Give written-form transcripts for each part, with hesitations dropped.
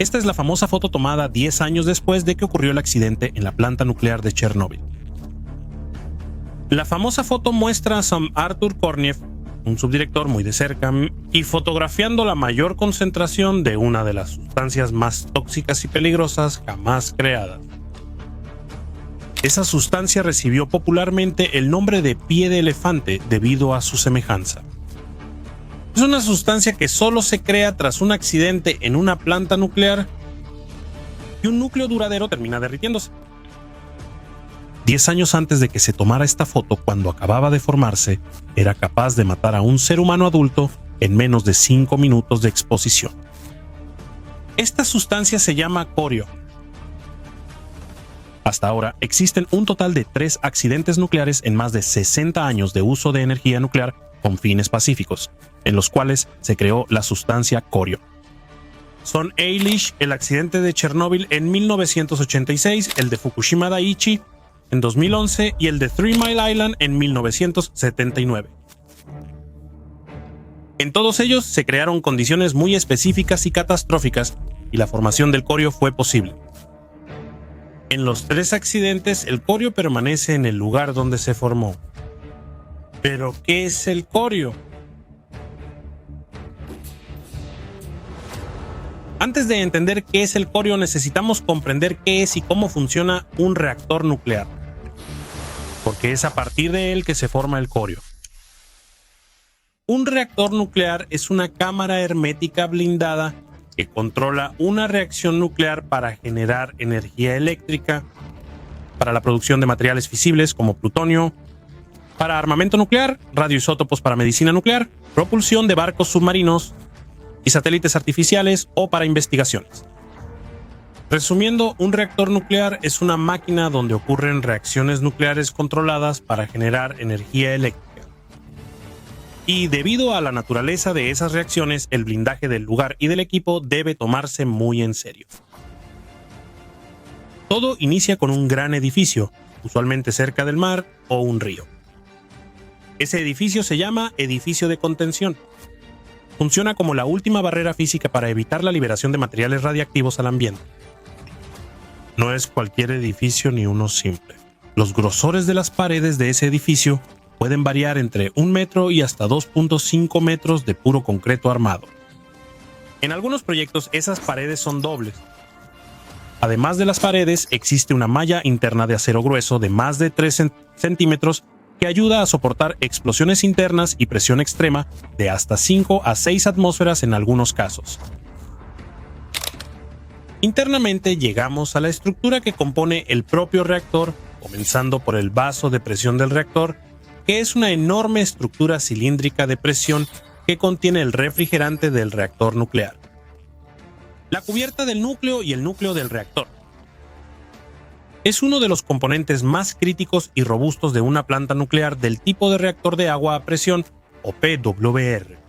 Esta es la famosa foto tomada 10 años después de que ocurrió el accidente en la planta nuclear de Chernóbil. La famosa foto muestra a Sam Artur Korniev, un subdirector muy de cerca, y fotografiando la mayor concentración de una de las sustancias más tóxicas y peligrosas jamás creadas. Esa sustancia recibió popularmente el nombre de pie de elefante debido a su semejanza. Es una sustancia que solo se crea tras un accidente en una planta nuclear y un núcleo duradero termina derritiéndose. 10 años antes de que se tomara esta foto, cuando acababa de formarse, era capaz de matar a un ser humano adulto en menos de 5 minutos de exposición. Esta sustancia se llama corio. Hasta ahora existen un total de 3 accidentes nucleares en más de 60 años de uso de energía nuclear con fines pacíficos, en los cuales se creó la sustancia corio. Son Eilish, el accidente de Chernóbil en 1986, el de Fukushima Daiichi en 2011 y el de Three Mile Island en 1979. En todos ellos se crearon condiciones muy específicas y catastróficas y la formación del corio fue posible. En los 3 accidentes el corio permanece en el lugar donde se formó. ¿Pero qué es el corio? Antes de entender qué es el corio, necesitamos comprender qué es y cómo funciona un reactor nuclear, porque es a partir de él que se forma el corio. Un reactor nuclear es una cámara hermética blindada que controla una reacción nuclear para generar energía eléctrica, para la producción de materiales fisibles como plutonio, para armamento nuclear, radioisótopos para medicina nuclear, propulsión de barcos submarinos y satélites artificiales o para investigaciones. Resumiendo, un reactor nuclear es una máquina donde ocurren reacciones nucleares controladas para generar energía eléctrica. Y debido a la naturaleza de esas reacciones, el blindaje del lugar y del equipo debe tomarse muy en serio. Todo inicia con un gran edificio, usualmente cerca del mar o un río. Ese edificio se llama edificio de contención. Funciona como la última barrera física para evitar la liberación de materiales radiactivos al ambiente. No es cualquier edificio ni uno simple. Los grosores de las paredes de ese edificio pueden variar entre 1 metro y hasta 2.5 metros de puro concreto armado. En algunos proyectos esas paredes son dobles. Además de las paredes, existe una malla interna de acero grueso de más de 3 centímetros que ayuda a soportar explosiones internas y presión extrema de hasta 5 a 6 atmósferas en algunos casos. Internamente llegamos a la estructura que compone el propio reactor, comenzando por el vaso de presión del reactor, que es una enorme estructura cilíndrica de presión que contiene el refrigerante del reactor nuclear. La cubierta del núcleo y el núcleo del reactor. Es uno de los componentes más críticos y robustos de una planta nuclear del tipo de reactor de agua a presión o PWR.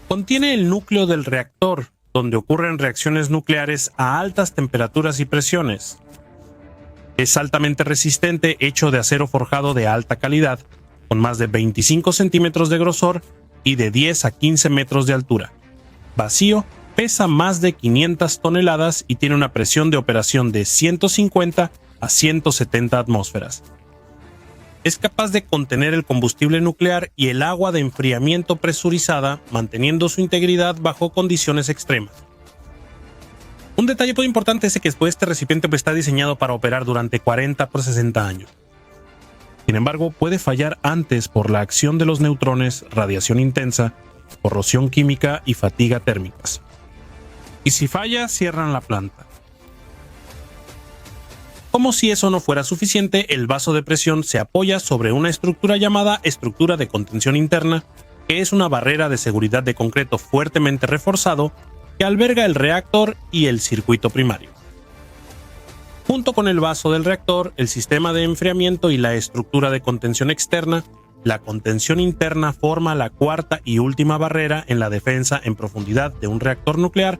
Contiene el núcleo del reactor, donde ocurren reacciones nucleares a altas temperaturas y presiones. Es altamente resistente, hecho de acero forjado de alta calidad, con más de 25 centímetros de grosor y de 10 a 15 metros de altura. Vacío, pesa más de 500 toneladas y tiene una presión de operación de 150 a 170 atmósferas. Es capaz de contener el combustible nuclear y el agua de enfriamiento presurizada, manteniendo su integridad bajo condiciones extremas. Un detalle muy importante es que este recipiente está diseñado para operar durante 40 por 60 años. Sin embargo, puede fallar antes por la acción de los neutrones, radiación intensa, corrosión química y fatiga térmicas. Y si falla, cierran la planta. Como si eso no fuera suficiente, el vaso de presión se apoya sobre una estructura llamada estructura de contención interna, que es una barrera de seguridad de concreto fuertemente reforzado que alberga el reactor y el circuito primario. Junto con el vaso del reactor, el sistema de enfriamiento y la estructura de contención externa, la contención interna forma la cuarta y última barrera en la defensa en profundidad de un reactor nuclear,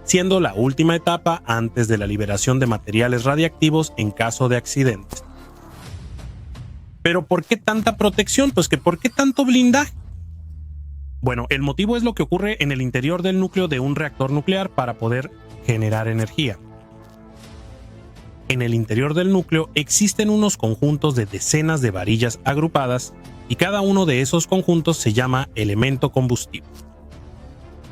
siendo la última etapa antes de la liberación de materiales radiactivos en caso de accidentes. ¿Pero por qué tanta protección? Pues que ¿por qué tanto blindaje? Bueno, el motivo es lo que ocurre en el interior del núcleo de un reactor nuclear para poder generar energía. En el interior del núcleo existen unos conjuntos de decenas de varillas agrupadas y cada uno de esos conjuntos se llama elemento combustible.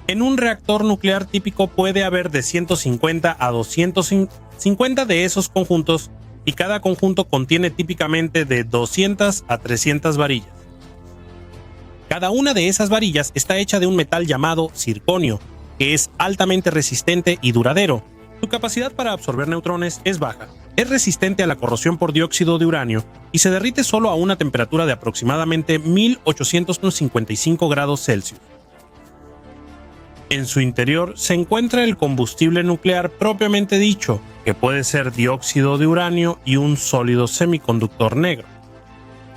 En un reactor nuclear típico puede haber de 150 a 250 de esos conjuntos y cada conjunto contiene típicamente de 200 a 300 varillas. Cada una de esas varillas está hecha de un metal llamado circonio, que es altamente resistente y duradero. Su capacidad para absorber neutrones es baja, es resistente a la corrosión por dióxido de uranio y se derrite solo a una temperatura de aproximadamente 1855 grados Celsius. En su interior se encuentra el combustible nuclear propiamente dicho, que puede ser dióxido de uranio y un sólido semiconductor negro.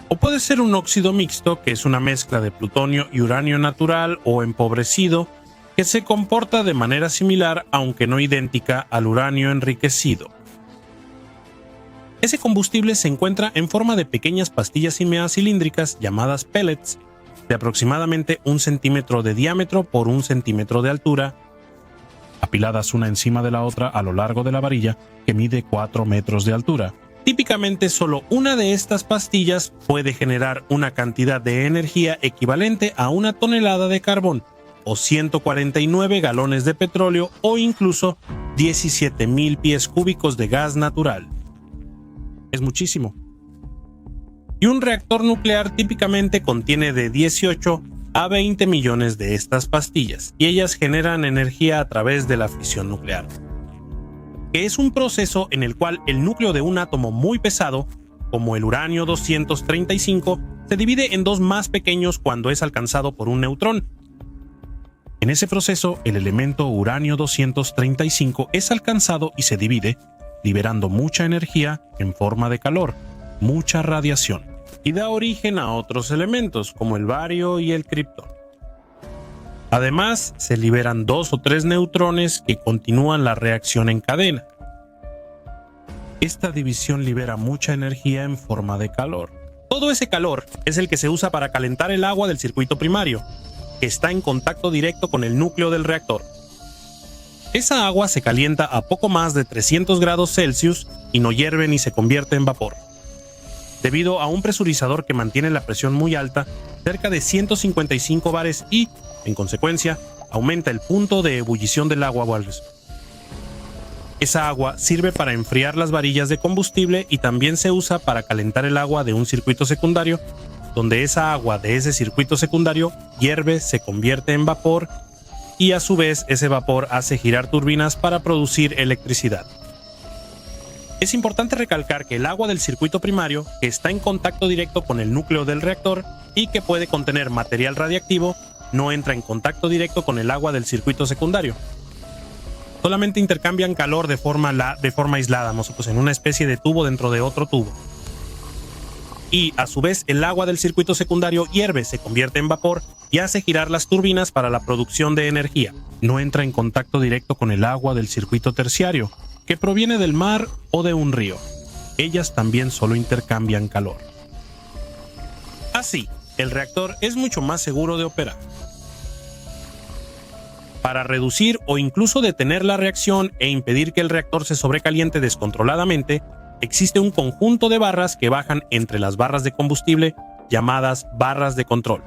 O puede ser un óxido mixto, que es una mezcla de plutonio y uranio natural o empobrecido, que se comporta de manera similar, aunque no idéntica, al uranio enriquecido. Ese combustible se encuentra en forma de pequeñas pastillas ígneas cilíndricas llamadas pellets, de aproximadamente 1 centímetro de diámetro por 1 centímetro de altura, apiladas una encima de la otra a lo largo de la varilla, que mide 4 metros de altura. Típicamente solo una de estas pastillas puede generar una cantidad de energía equivalente a 1 tonelada de carbón, o 149 galones de petróleo, o incluso 17,000 pies cúbicos de gas natural. Es muchísimo. Y un reactor nuclear típicamente contiene de 18 a 20 millones de estas pastillas, y ellas generan energía a través de la fisión nuclear, que es un proceso en el cual el núcleo de un átomo muy pesado, como el uranio 235, se divide en dos más pequeños cuando es alcanzado por un neutrón. En ese proceso, el elemento uranio 235 es alcanzado y se divide, liberando mucha energía en forma de calor, mucha radiación, y da origen a otros elementos como el bario y el criptón. Además, se liberan 2 o 3 neutrones que continúan la reacción en cadena. Esta división libera mucha energía en forma de calor. Todo ese calor es el que se usa para calentar el agua del circuito primario, que está en contacto directo con el núcleo del reactor. Esa agua se calienta a poco más de 300 grados Celsius y no hierve ni se convierte en vapor, debido a un presurizador que mantiene la presión muy alta, cerca de 155 bares y, en consecuencia, aumenta el punto de ebullición del agua. Esa agua sirve para enfriar las varillas de combustible y también se usa para calentar el agua de un circuito secundario, donde esa agua de ese circuito secundario hierve, se convierte en vapor y a su vez ese vapor hace girar turbinas para producir electricidad. Es importante recalcar que el agua del circuito primario, que está en contacto directo con el núcleo del reactor y que puede contener material radiactivo, no entra en contacto directo con el agua del circuito secundario. Solamente intercambian calor de forma aislada, pues en una especie de tubo dentro de otro tubo. Y a su vez el agua del circuito secundario hierve, se convierte en vapor y hace girar las turbinas para la producción de energía. No entra en contacto directo con el agua del circuito terciario, que proviene del mar o de un río. Ellas también solo intercambian calor. Así, el reactor es mucho más seguro de operar. Para reducir o incluso detener la reacción e impedir que el reactor se sobrecaliente descontroladamente, existe un conjunto de barras que bajan entre las barras de combustible llamadas barras de control.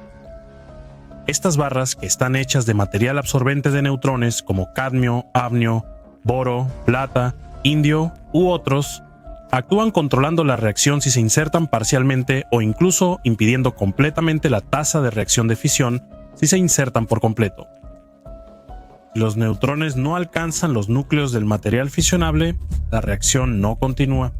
Estas barras, que están hechas de material absorbente de neutrones como cadmio, hafnio, boro, plata, indio u otros, actúan controlando la reacción si se insertan parcialmente o incluso impidiendo completamente la tasa de reacción de fisión si se insertan por completo. Si los neutrones no alcanzan los núcleos del material fisionable, la reacción no continúa.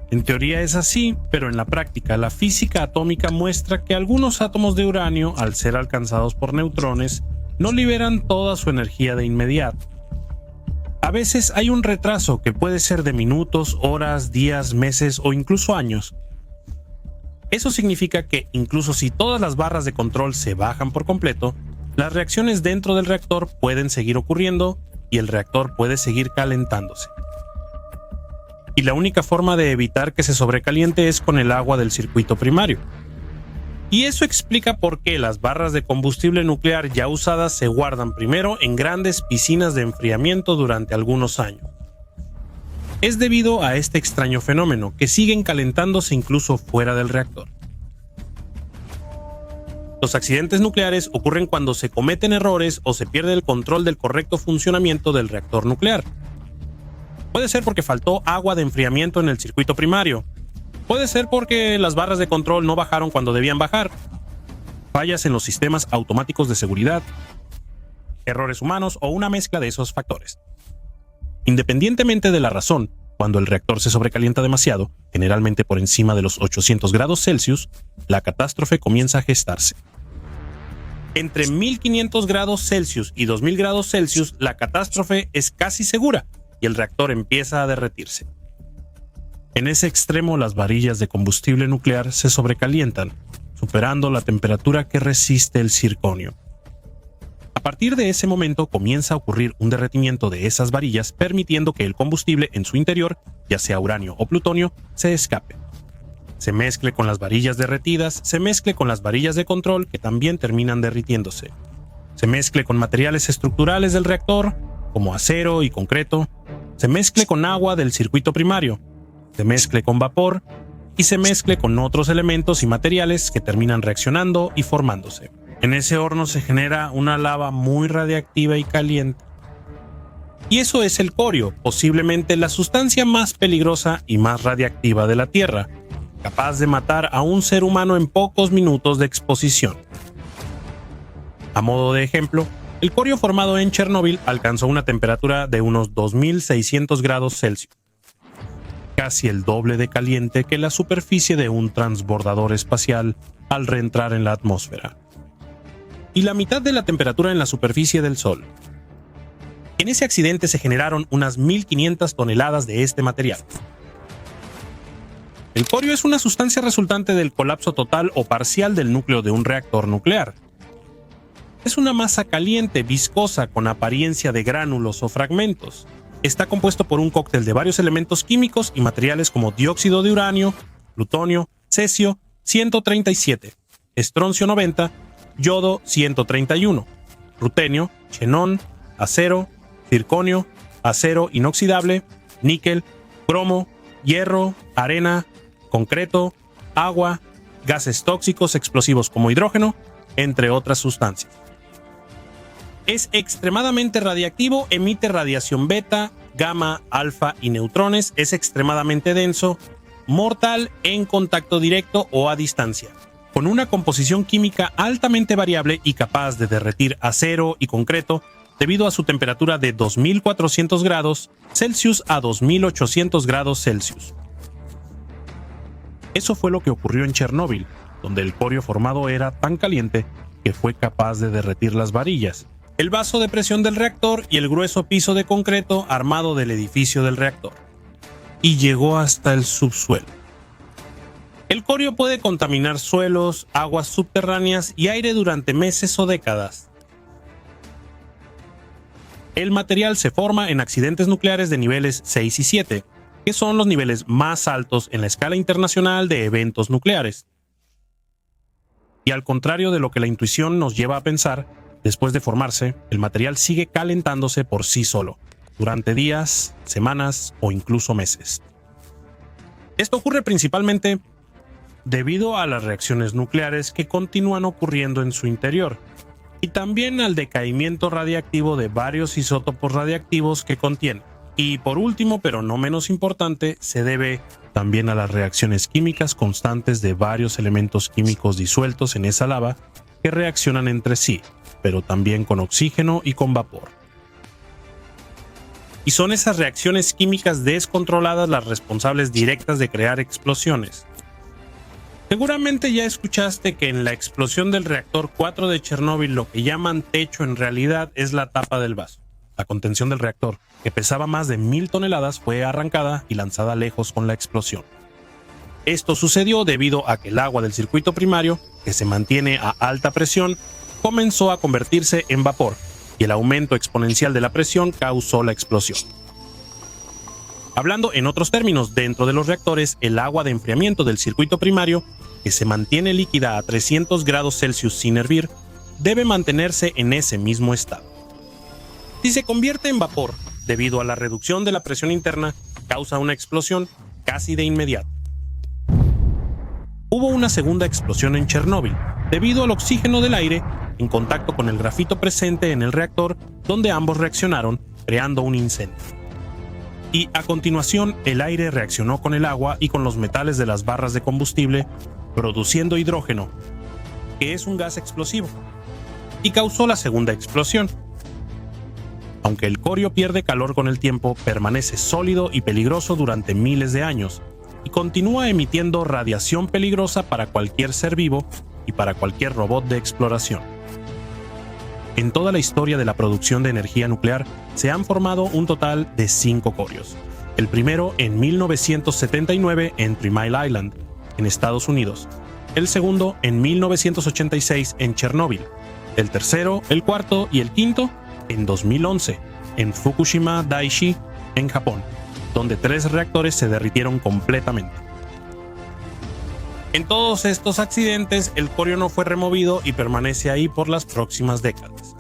En teoría es así, pero en la práctica la física atómica muestra que algunos átomos de uranio, al ser alcanzados por neutrones, no liberan toda su energía de inmediato. A veces hay un retraso que puede ser de minutos, horas, días, meses o incluso años. Eso significa que incluso si todas las barras de control se bajan por completo, las reacciones dentro del reactor pueden seguir ocurriendo y el reactor puede seguir calentándose. Y la única forma de evitar que se sobrecaliente es con el agua del circuito primario. Y eso explica por qué las barras de combustible nuclear ya usadas se guardan primero en grandes piscinas de enfriamiento durante algunos años. Es debido a este extraño fenómeno que siguen calentándose incluso fuera del reactor. Los accidentes nucleares ocurren cuando se cometen errores o se pierde el control del correcto funcionamiento del reactor nuclear. Puede ser porque faltó agua de enfriamiento en el circuito primario. Puede ser porque las barras de control no bajaron cuando debían bajar. Fallas en los sistemas automáticos de seguridad. Errores humanos o una mezcla de esos factores. Independientemente de la razón, cuando el reactor se sobrecalienta demasiado, generalmente por encima de los 800 grados Celsius, la catástrofe comienza a gestarse. Entre 1500 grados Celsius y 2000 grados Celsius, la catástrofe es casi segura y el reactor empieza a derretirse. En ese extremo, las varillas de combustible nuclear se sobrecalientan, superando la temperatura que resiste el circonio. A partir de ese momento comienza a ocurrir un derretimiento de esas varillas, permitiendo que el combustible en su interior, ya sea uranio o plutonio, se escape. Se mezcle con las varillas derretidas, se mezcle con las varillas de control que también terminan derritiéndose. Se mezcle con materiales estructurales del reactor, como acero y concreto. Se mezcle con agua del circuito primario. Se mezcle con vapor y se mezcle con otros elementos y materiales que terminan reaccionando y formándose. En ese horno se genera una lava muy radiactiva y caliente. Y eso es el corio, posiblemente la sustancia más peligrosa y más radiactiva de la Tierra, capaz de matar a un ser humano en pocos minutos de exposición. A modo de ejemplo, el corio formado en Chernóbil alcanzó una temperatura de unos 2600 grados Celsius, casi el doble de caliente que la superficie de un transbordador espacial al reentrar en la atmósfera, y la mitad de la temperatura en la superficie del Sol. En ese accidente se generaron unas 1500 toneladas de este material. El corio es una sustancia resultante del colapso total o parcial del núcleo de un reactor nuclear. Es una masa caliente, viscosa, con apariencia de gránulos o fragmentos. Está compuesto por un cóctel de varios elementos químicos y materiales como dióxido de uranio, plutonio, cesio 137, estroncio 90, yodo 131, rutenio, xenón, acero, circonio, acero inoxidable, níquel, cromo, hierro, arena, concreto, agua, gases tóxicos explosivos como hidrógeno, entre otras sustancias. Es extremadamente radiactivo, emite radiación beta, gamma, alfa y neutrones, es extremadamente denso, mortal en contacto directo o a distancia, con una composición química altamente variable y capaz de derretir acero y concreto debido a su temperatura de 2400 grados Celsius a 2800 grados Celsius. Eso fue lo que ocurrió en Chernóbil, donde el corio formado era tan caliente que fue capaz de derretir las varillas, el vaso de presión del reactor y el grueso piso de concreto armado del edificio del reactor, y llegó hasta el subsuelo. El corio puede contaminar suelos, aguas subterráneas y aire durante meses o décadas. El material se forma en accidentes nucleares de niveles 6 y 7, que son los niveles más altos en la escala internacional de eventos nucleares. Y al contrario de lo que la intuición nos lleva a pensar, después de formarse, el material sigue calentándose por sí solo, durante días, semanas o incluso meses. Esto ocurre principalmente debido a las reacciones nucleares que continúan ocurriendo en su interior, y también al decaimiento radiactivo de varios isótopos radiactivos que contiene. Y por último, pero no menos importante, se debe también a las reacciones químicas constantes de varios elementos químicos disueltos en esa lava que reaccionan entre sí, pero también con oxígeno y con vapor. Y son esas reacciones químicas descontroladas las responsables directas de crear explosiones. Seguramente ya escuchaste que en la explosión del reactor 4 de Chernóbil lo que llaman techo en realidad es la tapa del vaso. La contención del reactor, que pesaba más de 1000 toneladas, fue arrancada y lanzada lejos con la explosión. Esto sucedió debido a que el agua del circuito primario, que se mantiene a alta presión, comenzó a convertirse en vapor, y el aumento exponencial de la presión causó la explosión. Hablando en otros términos, dentro de los reactores, el agua de enfriamiento del circuito primario, que se mantiene líquida a 300 grados Celsius sin hervir, debe mantenerse en ese mismo estado. Si se convierte en vapor, debido a la reducción de la presión interna, causa una explosión casi de inmediato. Hubo una segunda explosión en Chernóbil, debido al oxígeno del aire en contacto con el grafito presente en el reactor, donde ambos reaccionaron, creando un incendio. Y a continuación, el aire reaccionó con el agua y con los metales de las barras de combustible, produciendo hidrógeno, que es un gas explosivo, y causó la segunda explosión. Aunque el corio pierde calor con el tiempo, permanece sólido y peligroso durante miles de años, y continúa emitiendo radiación peligrosa para cualquier ser vivo y para cualquier robot de exploración. En toda la historia de la producción de energía nuclear se han formado un total de 5 corios. El primero en 1979 en 3 Mile Island, en Estados Unidos. El segundo en 1986 en Chernóbil. El tercero, el cuarto y el quinto en 2011 en Fukushima Daiichi, en Japón, donde 3 reactores se derritieron completamente. En todos estos accidentes, el corio no fue removido y permanece ahí por las próximas décadas.